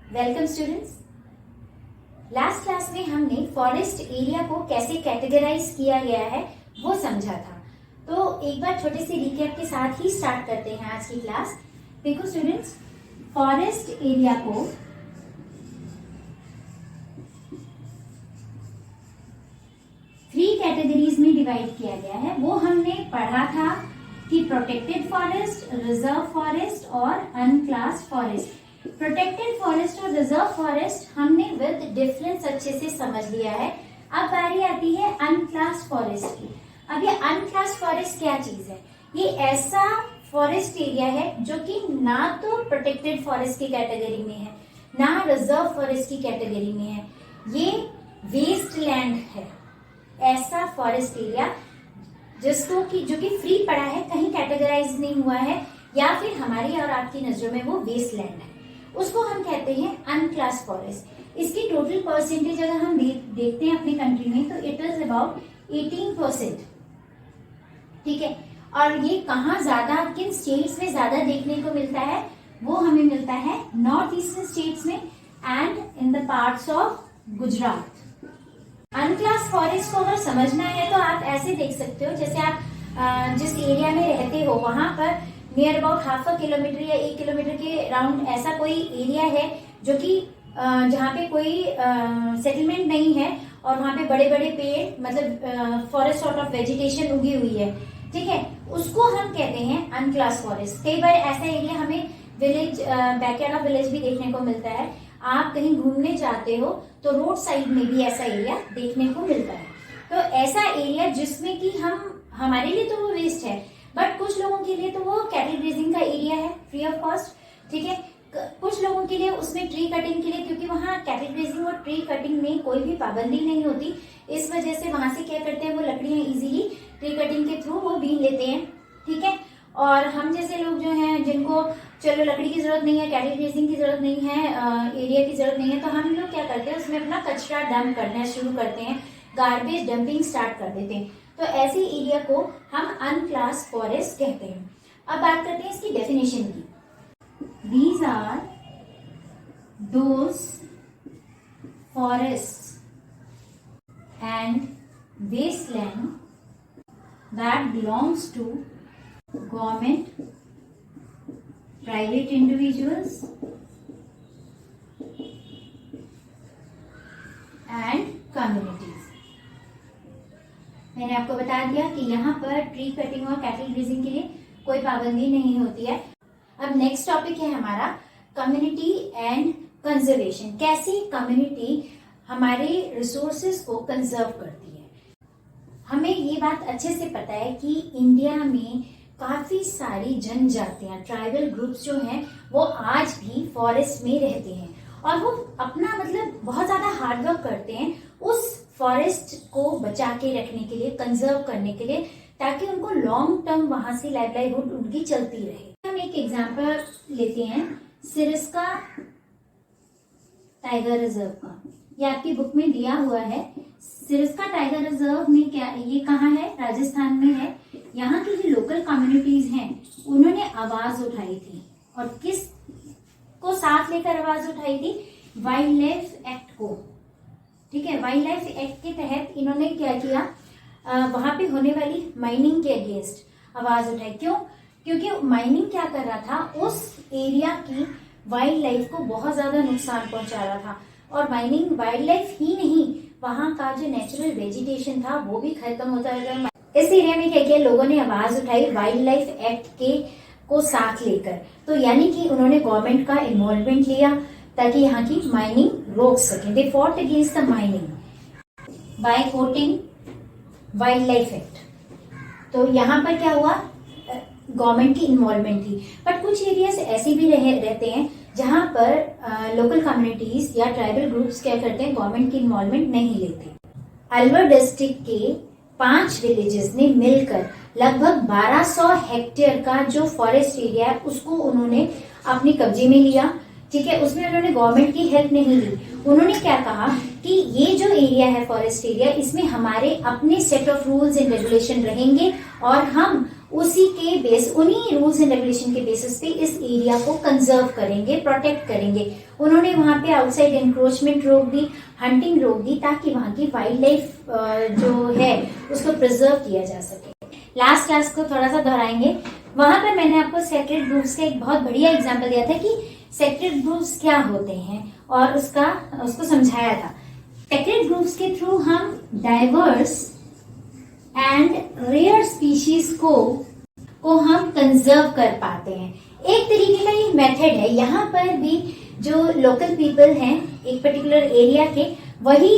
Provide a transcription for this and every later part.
Welcome students. Last class में हमने forest area को कैसे कैटेगराइज किया गया है वो समझा था। तो एक बार छोटे से रिकैप के साथ ही स्टार्ट करते हैं आज की क्लास। देखो स्टूडेंट्स, फॉरेस्ट एरिया को थ्री कैटेगरीज में डिवाइड किया गया है। वो हमने पढ़ा था कि प्रोटेक्टेड फॉरेस्ट, रिजर्व फॉरेस्ट और अनक्लास्ड फॉरेस्ट। प्रोटेक्टेड फॉरेस्ट और रिजर्व फॉरेस्ट हमने विद डिफरेंस अच्छे से समझ लिया है। अब बारी आती है अनक्लास्ड फॉरेस्ट की। अब ये अनक्लास्ड फॉरेस्ट क्या चीज है? ये ऐसा फॉरेस्ट एरिया है जो कि ना तो प्रोटेक्टेड फॉरेस्ट की कैटेगरी में है, ना रिजर्व फॉरेस्ट की कैटेगरी में है। ये वेस्ट लैंड है, ऐसा फॉरेस्ट एरिया जिसको कि जो कि फ्री पड़ा है, कहीं कैटेगराइज नहीं हुआ है, या फिर हमारी और आपकी नजरों में वो वेस्ट लैंड है, उसको हम कहते हैं अनक्लास्ड फॉरेस्ट। इसकी टोटल परसेंटेज अगर हम देखते हैं अपनी कंट्री में, तो इट इज अबाउट 18%। ठीक है, और ये कहाँ ज्यादा, किन स्टेट्स में ज्यादा देखने को मिलता है? वो हमें मिलता है नॉर्थ ईस्टर्न स्टेट्स में and in the parts of Gujarat. अनक्लास्ड forest को अगर समझना है तो आप ऐसे देख सकते हो, जैसे आप जिस एरिया में रहते हो वहां पर near about half a kilometre या 1 किलोमीटर के राउंड ऐसा कोई एरिया है जो कि जहाँ पे कोई सेटलमेंट नहीं है और वहां पे बड़े बड़े पेड़, मतलब फॉरेस्ट सॉर्ट ऑफ वेजिटेशन उगी हुई है। ठीक है, उसको हम कहते हैं अनक्लास्ड फॉरेस्ट। कई बार ऐसा एरिया हमें विलेज, बैकयार्ड ऑफ विलेज भी देखने को मिलता है। आप कहीं घूमने जाते हो तो रोड साइड में भी ऐसा एरिया देखने को मिलता है। तो ऐसा एरिया जिसमें कि हमारे लिए तो वो वेस्ट है, बट कुछ लोगों के लिए तो वो कैटल ग्रेजिंग का एरिया है, फ्री ऑफ कॉस्ट। ठीक है, कुछ लोगों के लिए उसमें ट्री कटिंग के लिए, क्योंकि वहाँ कैटल ग्रेजिंग और ट्री कटिंग में कोई भी पाबंदी नहीं होती, इस वजह से वहां से क्या करते हैं, वो लकड़ियां इजीली ट्री कटिंग के थ्रू वो बीन लेते हैं। ठीक है, और हम जैसे लोग जो हैं, जिनको चलो लकड़ी की जरूरत नहीं है, कैटल ग्रेजिंग की जरूरत नहीं है, एरिया की जरूरत नहीं है, तो हम लोग क्या करते हैं, उसमें अपना कचरा डंप करना शुरू करते हैं, गार्बेज डंपिंग स्टार्ट कर देते हैं। तो ऐसे एरिया को हम अनक्लास्ड फॉरेस्ट कहते हैं। अब बात करते हैं इसकी डेफिनेशन की। These are those forests and wasteland that belongs to government, private individuals and communities। मैंने आपको बता दिया कि यहाँ पर ट्री कटिंग और कैटल ग्रेजिंग के लिए कोई पाबंदी नहीं होती है। अब नेक्स्ट टॉपिक है हमारा कम्युनिटी एंड कंजर्वेशन। कैसी कम्युनिटी हमारे रिसोर्सेज को कंजर्व करती है। हमें ये बात अच्छे से पता है कि इंडिया में काफी सारी जनजातियां, ट्राइबल ग्रुप्स जो हैं, वो आज भी फॉरेस्ट में रहते हैं और वो अपना मतलब बहुत ज्यादा हार्डवर्क करते हैं उस फॉरेस्ट को बचा के रखने के लिए, कंजर्व करने के लिए, ताकि उनको लॉन्ग टर्म वहां से लाइवलीहुड उनकी चलती रहे। हम एक एग्जांपल लेते हैं सिरस्का टाइगर रिजर्व का। ये आपकी बुक में दिया हुआ है। सिरस्का टाइगर रिजर्व में क्या, ये कहाँ है? राजस्थान में है। यहाँ की जो लोकल कम्युनिटीज हैं उन्होंने आवाज उठाई थी, और किस को साथ लेकर आवाज उठाई थी? वाइल्ड लाइफ एक्ट को। ठीक है, वाइल्ड लाइफ एक्ट के तहत इन्होंने क्या किया, वहां पे होने वाली माइनिंग के अगेंस्ट आवाज उठाई। क्यों? क्योंकि माइनिंग क्या कर रहा था, उस एरिया की वाइल्ड लाइफ को बहुत ज्यादा नुकसान पहुंचा रहा था। और माइनिंग वाइल्ड लाइफ ही नहीं, वहां का जो नेचुरल वेजिटेशन था वो भी खत्म होता है। इस एरिया में क्या किया, लोगों ने आवाज उठाई वाइल्ड लाइफ एक्ट के को साथ लेकर। तो यानी कि उन्होंने गवर्नमेंट का इन्वॉल्वमेंट लिया ताकि यहाँ की माइनिंग रोक सके। They fought against the mining by quoting wild life act. तो यहाँ पर क्या हुआ, गवर्नमेंट की इन्वॉल्वमेंट थी। बट कुछ एरियाज ऐसे भी रहते हैं जहां पर लोकल कम्युनिटीज या ट्राइबल ग्रुप्स क्या करते हैं, गवर्नमेंट की इन्वॉल्वमेंट नहीं लेते। अलवर डिस्ट्रिक्ट के 5 विलेजेस ने मिलकर लगभग 1200 हेक्टेयर का जो फॉरेस्ट एरिया है उसको उन्होंने अपने कब्जे में लिया। ठीक है, उसमें उन्होंने गवर्नमेंट की हेल्प नहीं ली। उन्होंने क्या कहा कि ये जो एरिया है फॉरेस्ट एरिया, इसमें हमारे अपने set of rules and regulation रहेंगे और हम उसी के बेस, उन्हीं रूल्स एंड रेगुलेशन के बेसिस पे इस एरिया को कंजर्व करेंगे, प्रोटेक्ट करेंगे। उन्होंने वहां पे आउटसाइड इंक्रोचमेंट रोक दी, हंटिंग रोक दी, ताकि वहां की वाइल्ड लाइफ जो है उसको प्रिजर्व किया जा सके। लास्ट क्लास को थोड़ा सा दोहराएंगे। वहां पर मैंने आपको सेक्रेड ग्रुप्स का एक बहुत बढ़िया एग्जाम्पल दिया था कि सेक्रेड ग्रुप्स क्या होते हैं और उसको समझाया था। सेक्रेड ग्रुप्स के थ्रू हम डाइवर्स एंड रेयर स्पीशीज को हम कंजर्व कर पाते हैं। एक तरीके का ये मेथड है। यहाँ पर भी जो लोकल पीपल हैं एक पर्टिकुलर एरिया के, वही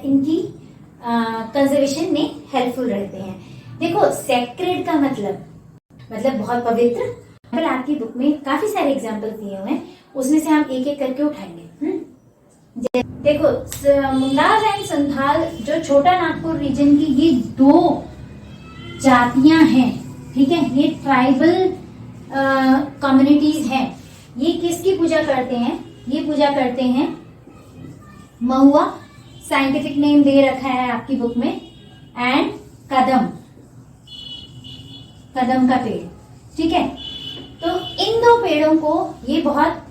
इनकी कंजर्वेशन में हेल्पफुल रहते हैं। देखो, सेक्रेड का मतलब बहुत पवित्र। आपकी बुक में काफी सारे एग्जाम्पल दिए हुए हैं, उसमें से हम एक एक करके उठाएंगे। देखो, मुंडाज एंड संथाल जो छोटा नागपुर रीजन की ये 2 जातियां हैं, ठीक है, ये ट्राइबल कम्युनिटीज हैं। ये किसकी पूजा करते हैं? ये पूजा करते हैं महुआ, साइंटिफिक नेम दे रखा है आपकी बुक में, एंड कदम का पेड़, ठीक है। तो इन 2 पेड़ों को ये बहुत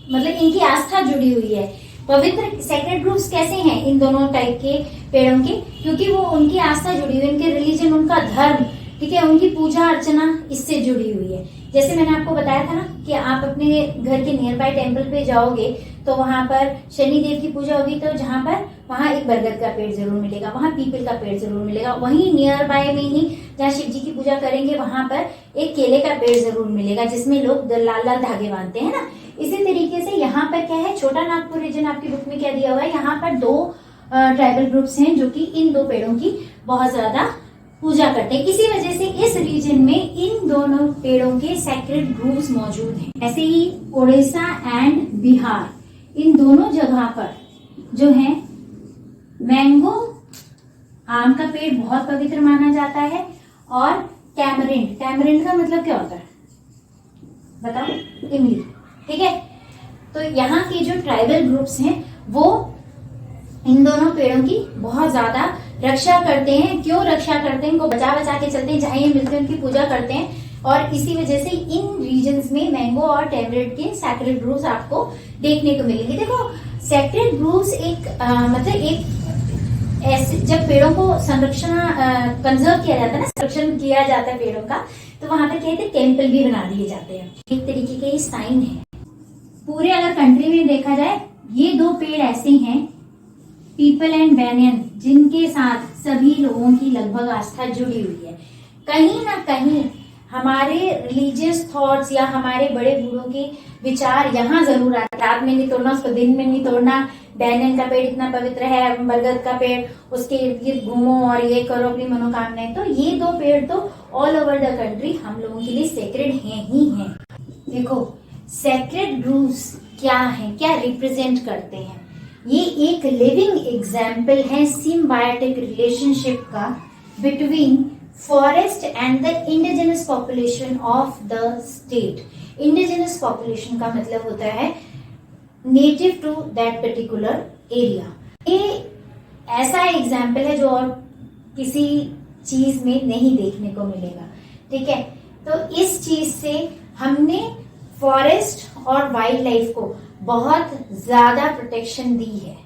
इनकी आस्था जुड़ी हुई है। पवित्र सेक्रेड ग्रुप्स कैसे हैं इन दोनों टाइप के पेड़ों के? क्योंकि वो उनकी आस्था जुड़ी हुई है, उनके रिलीजन, उनका धर्म, ठीक है, उनकी पूजा अर्चना इससे जुड़ी हुई है। जैसे मैंने आपको बताया था ना कि आप अपने घर के नियर बाय टेम्पल पे जाओगे तो वहां पर शनि देव की पूजा होगी, तो वहां एक बरगद का पेड़ जरूर मिलेगा, वहां पीपल का पेड़ जरूर मिलेगा। वहीं नियर बाय में ही जहाँ शिव जी की पूजा करेंगे वहां पर एक केले का पेड़ जरूर मिलेगा, जिसमें लोग लाल लाल धागे बांधते हैं ना। इसी तरीके से यहाँ पर क्या है, छोटा नागपुर रीजन आपकी बुक में क्या दिया हुआ है, यहाँ पर 2 ट्राइबल ग्रुप्स हैं जो कि इन 2 पेड़ों की बहुत ज्यादा पूजा करते हैं। इसी वजह से इस रीजन में इन दोनों पेड़ों के सेक्रेड ग्रुप्स मौजूद हैं। ऐसे ही उड़ीसा एंड बिहार, इन दोनों जगह पर जो है मैंगो, आम का पेड़ बहुत पवित्र माना जाता है। और टैमरिंड का मतलब क्या होता है बताओ? इमली, ठीक है। तो यहाँ के जो ट्राइबल ग्रुप्स हैं वो इन दोनों पेड़ों की बहुत ज्यादा रक्षा करते हैं। क्यों रक्षा करते हैं? इनको बचा बचा के चलते हैं, जहां ये मिलते हैं उनकी पूजा करते हैं। और इसी वजह से इन रीजन्स में मैंगो और टैमरिंड के सेक्रेड ग्रुप्स आपको देखने को मिलेंगे। देखो, सेक्रेड ग्रुप्स एक ऐसे, जब पेड़ों को संरक्षण कंजर्व किया जाता है ना, संरक्षण किया जाता है पेड़ों का, तो वहां पर कहते हैं टेम्पल भी बना दिए जाते हैं। एक तरीके के साइन है। पूरे अगर कंट्री में देखा जाए, ये 2 पेड़ ऐसे हैं, पीपल एंड बैनियन, जिनके साथ सभी लोगों की लगभग आस्था जुड़ी हुई है। कहीं ना कहीं हमारे रिलीजियस थॉट्स या हमारे बड़े बूढ़ों के विचार यहाँ जरूर आते हैं। रात में नहीं तोड़ना, उसको दिन में नहीं तोड़ना, बैनियन का पेड़ इतना पवित्र है, बरगद का पेड़, उसके इर्द गिर्द घूमो और ये करो अपनी मनोकामनाएं। तो ये 2 पेड़ तो ऑल ओवर द कंट्री हम लोगों के लिए सेक्रेड हैं ही हैं। देखो, सेक्रेड ग्रुप्स क्या है, क्या रिप्रेजेंट करते हैं? ये एक लिविंग एग्जाम्पल है सिम्बायोटिक रिलेशनशिप का between forest and the indigenous population of the state. Indigenous population का मतलब होता है native to that particular area. ये ऐसा एग्जाम्पल है जो और किसी चीज में नहीं देखने को मिलेगा, ठीक है। तो इस चीज से हमने फॉरेस्ट और वाइल्ड लाइफ को बहुत ज्यादा प्रोटेक्शन दी है।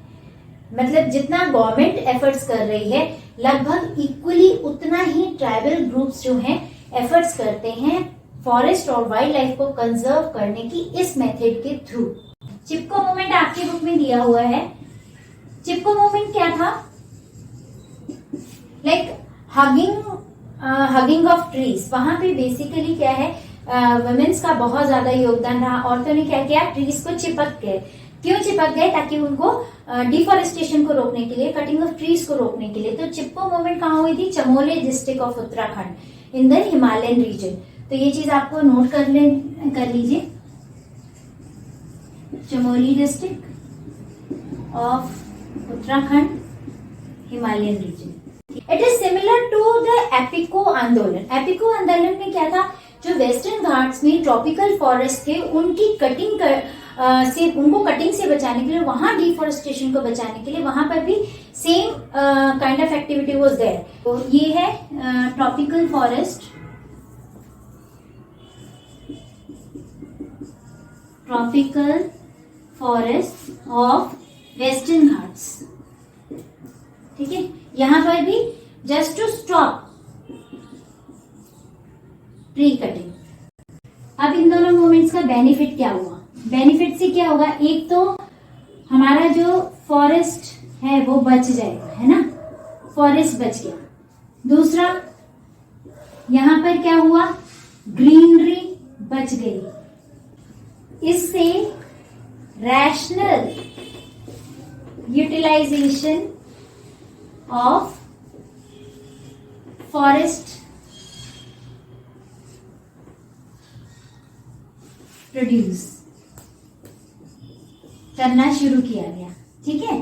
मतलब जितना गवर्नमेंट एफर्ट्स कर रही है, लगभग इक्वली उतना ही ट्राइबल ग्रुप्स जो हैं एफर्ट्स करते हैं फॉरेस्ट और वाइल्ड लाइफ को कंजर्व करने की इस मेथड के थ्रू। चिपको मूवमेंट आपकी बुक में दिया हुआ है। चिपको मूवमेंट क्या था? Like hugging of trees. वहां पे बेसिकली क्या है, वुमेन्स का बहुत ज्यादा योगदान रहा। औरतों ने क्या किया, ट्रीज को चिपक गए। क्यों चिपक गए? ताकि उनको डिफॉरेस्टेशन को रोकने के लिए, कटिंग ऑफ ट्रीज को रोकने के लिए। तो चिपको मूवमेंट कहाँ हुई थी? Chamoli district of Uttarakhand in the Himalayan region. तो ये चीज आपको नोट कर लीजिए। Chamoli district of Uttarakhand Himalayan region. It is similar to the Appiko Andolan. Appiko आंदोलन में क्या था, जो वेस्टर्न घाट्स में ट्रॉपिकल फॉरेस्ट थे उनकी उनको कटिंग से बचाने के लिए, वहां डिफॉरेस्टेशन को बचाने के लिए वहां पर भी same kind of activity was there. तो ये है tropical forest, tropical forest of western Ghats. ठीक है, यहां पर भी just to stop tree cutting. अब इन दोनों मूवमेंट्स का बेनिफिट क्या हुआ? बेनिफिट से क्या होगा, एक तो हमारा जो फॉरेस्ट है वो बच जाएगा, है ना, फॉरेस्ट बच गया। दूसरा, यहां पर क्या हुआ, ग्रीनरी बच गई। इससे rational utilization of forest produce करना शुरू किया गया। ठीक है,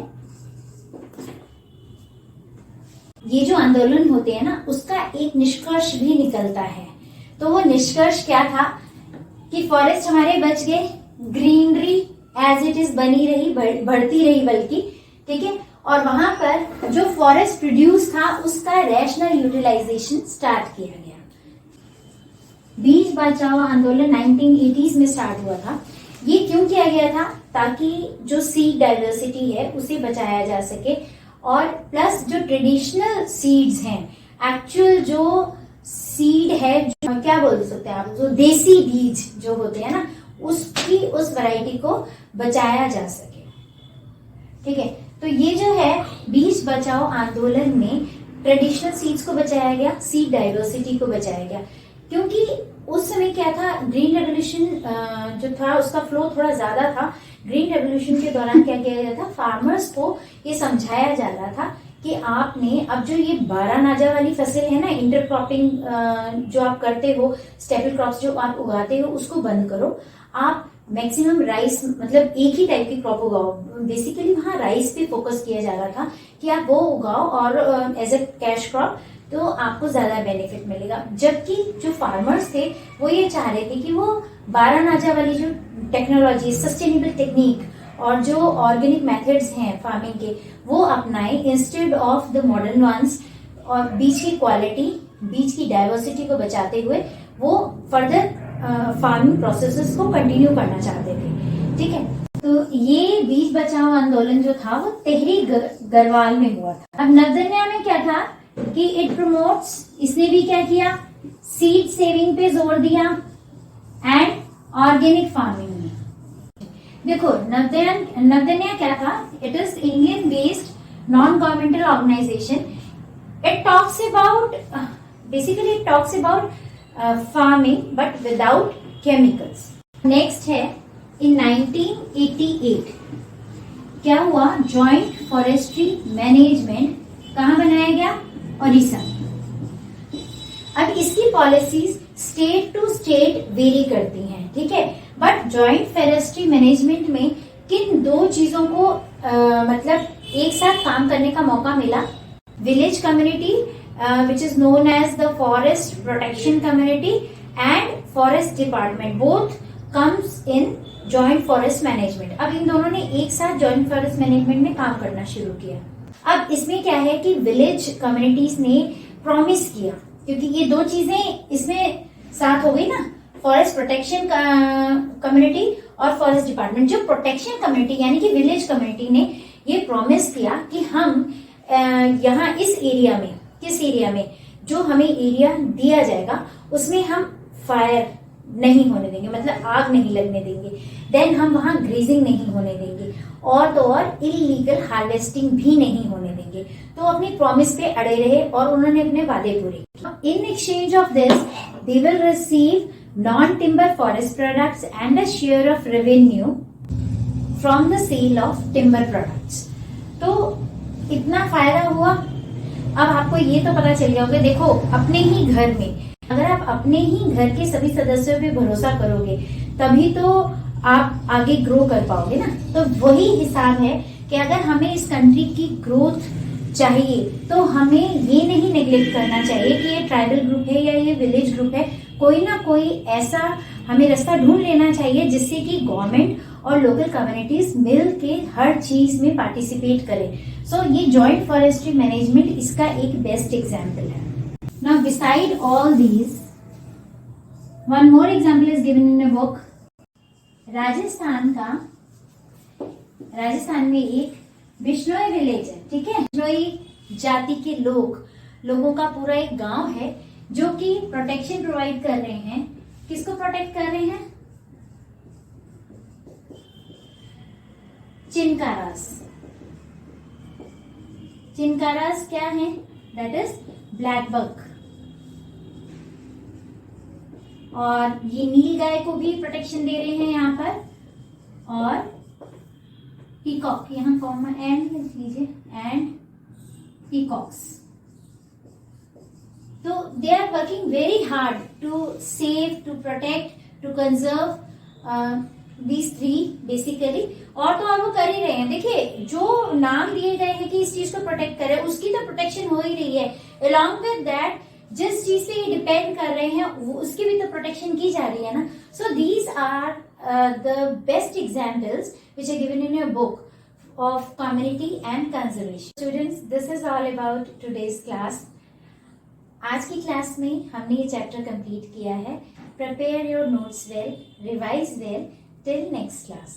ये जो आंदोलन होते हैं ना, उसका एक निष्कर्ष भी निकलता है। तो वो निष्कर्ष क्या था कि फॉरेस्ट हमारे बच गए, ग्रीनरी एज इट इज बनी रही, बढ़ती रही बल्कि। ठीक है, और वहां पर जो फॉरेस्ट प्रोड्यूस था उसका रैशनल यूटिलाइजेशन स्टार्ट किया गया। बीज बचाओ आंदोलन 1980s में स्टार्ट हुआ था। ये क्यों किया गया था? ताकि जो सीड डाइवर्सिटी है उसे बचाया जा सके, और प्लस जो ट्रेडिशनल सीड्स हैं, एक्चुअल जो सीड है, जो क्या बोल सकते हैं आप, जो देसी बीज जो होते हैं ना, उसकी उस वैरायटी को बचाया जा सके। ठीक है, तो ये जो है बीज बचाओ आंदोलन में ट्रेडिशनल सीड्स को बचाया गया, सीड डाइवर्सिटी को बचाया गया। क्योंकि उस समय क्या था, ग्रीन रेवोल्यूशन जो था उसका फ्लो थोड़ा ज्यादा था। ग्रीन रेवोल्यूशन के दौरान क्या किया गया था, फार्मर्स को ये समझाया जा रहा था कि आपने अब जो ये 12 नाजा वाली फसल है ना, इंटरक्रॉपिंग जो आप करते हो, स्टेपल क्रॉप्स जो आप उगाते हो, उसको बंद करो। आप मैक्सिमम राइस, मतलब एक ही टाइप की क्रॉप उगाओ। बेसिकली वहां राइस पे फोकस किया जा रहा था कि आप वो उगाओ और एज ए कैश क्रॉप, तो आपको ज्यादा बेनिफिट मिलेगा। जबकि जो फार्मर्स थे वो ये चाह रहे थे कि वो 12 नाजा वाली जो टेक्नोलॉजी, सस्टेनेबल टेक्निक और जो ऑर्गेनिक मेथड्स हैं फार्मिंग के, वो अपनाएं instead of the modern ones, और बीज की क्वालिटी, बीज की डाइवर्सिटी को बचाते हुए वो फर्दर फार्मिंग प्रोसेसेस को कंटिन्यू करना चाहते थे। ठीक है, तो ये बीज बचाओ आंदोलन जो था वो टेहरी गरवाल में हुआ था। अब नवदन्या में क्या था कि इट प्रमोट्स, इसने भी क्या किया, सीड सेविंग पे जोर दिया एंड ऑर्गेनिक फार्मिंग में। देखो नवदन्या क्या था, it is Indian based non governmental organization. It talks about, basically it talks about farming but without chemicals. Next है इन 1988 क्या हुआ, जॉइंट फॉरेस्ट्री मैनेजमेंट कहां बनाया गया, ओडिशा। अब इसकी policies state to state vary करती हैं, ठीक है, बट जॉइंट फॉरेस्ट्री मैनेजमेंट में किन दो चीजों को मतलब एक साथ काम करने का मौका मिला, village community which is known as the forest protection community and forest department, both comes in joint forest management. अब इन दोनों ने एक साथ जॉइंट फॉरेस्ट मैनेजमेंट में काम करना शुरू किया। अब इसमें क्या है कि विलेज कम्युनिटीज ने प्रॉमिस किया, क्योंकि ये दो चीजें इसमें साथ हो गई ना, फॉरेस्ट प्रोटेक्शन कम्युनिटी और फॉरेस्ट डिपार्टमेंट। जो प्रोटेक्शन कम्युनिटी यानी कि विलेज कम्युनिटी ने ये प्रॉमिस किया कि हम यहाँ इस एरिया में, किस एरिया में जो हमें एरिया दिया जाएगा उसमें हम फायर नहीं होने देंगे, मतलब आग नहीं लगने देंगे, देन हम वहां ग्रेजिंग नहीं होने देंगे, और तो और इलीगल हार्वेस्टिंग भी नहीं होने देंगे। तो अपनी प्रॉमिस पे अड़े रहे और उन्होंने अपने वादे पूरे किए। In exchange of this they will receive non timber forest products and a share of revenue from the sale of timber products. तो इतना फायदा हुआ। अब आपको ये तो पता चल गया होगा, देखो अपने ही घर में, अगर आप अपने ही घर के सभी सदस्यों पे भरोसा करोगे तभी तो आप आगे ग्रो कर पाओगे ना। तो वही हिसाब है कि अगर हमें इस कंट्री की ग्रोथ चाहिए तो हमें ये नहीं नेग्लेक्ट करना चाहिए कि ये ट्राइबल ग्रुप है या ये विलेज ग्रुप है, कोई ना कोई ऐसा हमें रास्ता ढूंढ लेना चाहिए जिससे कि गवर्नमेंट और लोकल कम्युनिटीज मिल के हर चीज में पार्टिसिपेट करें। सो ये जॉइंट फॉरेस्ट्री मैनेजमेंट इसका एक बेस्ट एग्जाम्पल है। Now beside all these, one more example is given in a book. Rajasthan में एक बिश्नोई विलेज है, ठीक है। बिश्नोई जाति के लोगों का पूरा एक गांव है जो कि प्रोटेक्शन प्रोवाइड कर रहे हैं। किसको प्रोटेक्ट कर रहे हैं? चिनकारास। चिनकारास क्या है? That is black buck. और ये नील गाय को भी प्रोटेक्शन दे रहे हैं यहाँ पर, और पीकॉक, यहाँ कॉमा एंड लिख लीजिए, एंड पीकॉक्स। तो they are working very hard to save, to protect, to conserve these three basically. और तो और वो कर ही रहे हैं। देखिए, जो नाम दिए गए हैं कि इस चीज को प्रोटेक्ट करें, उसकी तो प्रोटेक्शन हो ही रही है। अलॉन्ग विद दैट, जिस चीज पे ये डिपेंड कर रहे हैं उसकी भी तो प्रोटेक्शन की जा रही है ना। So these are the best examples which are given in your book of community and conservation. Students, this is all about today's class. आज की क्लास में हमने ये चैप्टर कंप्लीट किया है। Prepare your notes well, revise well till next class.